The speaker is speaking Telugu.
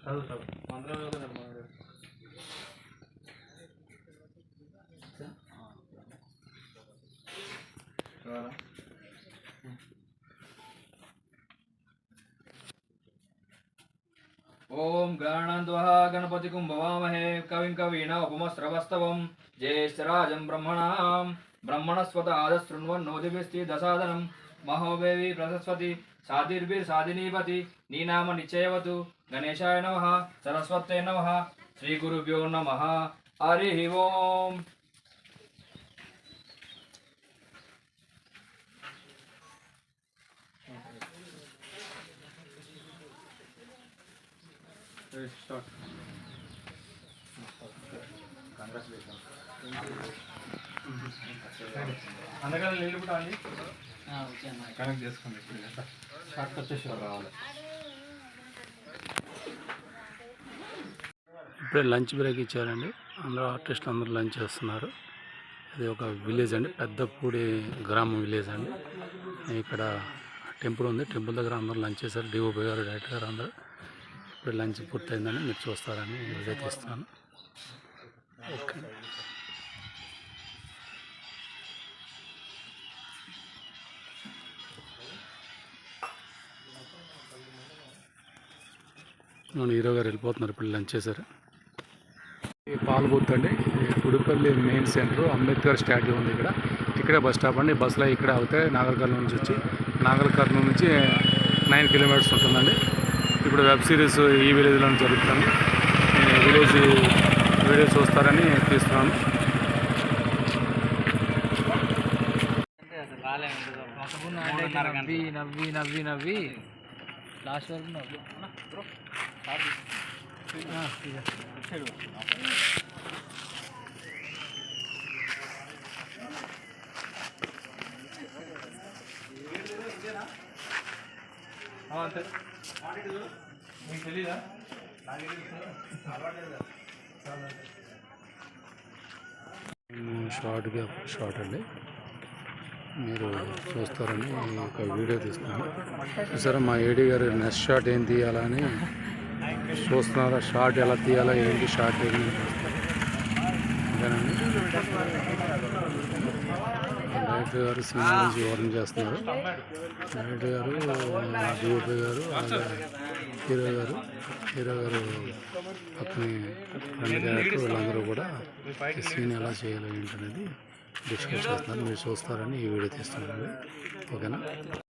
ओम गणान्त्वा गणपतिं भवामहे कविं कवीना उपमस्रवस्तवं ज्येष्ठराजं ब्रह्मणस्पत आदशृण्वन्नोदिभिस्तिदसादनं महोदेवी प्रसस्वती साधिर्भिर्साधिनीपति नीनाम निश्चयवतु गणेशाय नमः सरस्वत्यै नमः श्रीगुरुभ्यो नमः हरिः ओम। Start. Congratulations. అందుకని నీళ్ళు కూడా అండి కనెక్ట్ చేసుకోండి. షార్ట్ వచ్చేసి రావాలి. ఇప్పుడే లంచ్ బ్రేక్ ఇచ్చారండి. అందరూ ఆర్టిస్టులు అందరూ లంచ్ చేస్తున్నారు. ఇది ఒక విలేజ్ అండి, పెద్దపూడి గ్రామం విలేజ్ అండి. ఇక్కడ టెంపుల్ ఉంది, టెంపుల్ దగ్గర అందరూ లంచ్ చేశారు. డిఓపి గారు, డైరెక్టర్ గారు అందరూ. ఇప్పుడు లంచ్ పూర్తయిందని మీరు చూస్తారని వీడియో తీస్తున్నాను. ఓకే. హీరో గారు వెళ్ళిపోతున్నారు, ఇప్పుడు లంచ్ చేశారు. పాల్గొత్త అండి, Gudipalli main centre Ambedkar statue ఉంది ఇక్కడ. ఇక్కడే బస్ స్టాప్ అండి. బస్సులో ఇక్కడే అవుతాయి. నాగర్ కర్నూలు నుంచి వచ్చి, నాగర్ కర్నూలు నుంచి 9 కిలోమీటర్స్ ఉంటుందండి. ఇప్పుడు వెబ్ సిరీస్ ఈ విలేజ్లో జరుగుతుంది. విలేజ్ వీడియో చూస్తారని తీస్తున్నాను. నవ్వి నవ్వి నవ్వి లాస్ట్ వరకు నవ్వి షార్ట్ అండి, మీరు చూస్తారని ఒక వీడియో తీస్తున్నాను. సరే, మా ఏడీ గారు నెక్స్ట్ షాట్ ఏం తీయాలని చూస్తున్నారా? షార్ట్ ఎలా తీయాలా, ఏంటి షార్ట్ ఏంటి అదేనండి. డైరెక్టర్ గారు సినిమా నుంచి వివరణ చేస్తున్నారు. డైరెక్టర్ గారు, డిఓపి గారు, హీరో గారు పక్కనే రెండు డైరెక్టర్ వీళ్ళందరూ కూడా సీన్ ఎలా చేయాలి ఏంటనేది డిస్కస్ చేస్తున్నారు. మీరు చూస్తారని ఈ వీడియో తీస్తున్నారండి. ఓకేనా?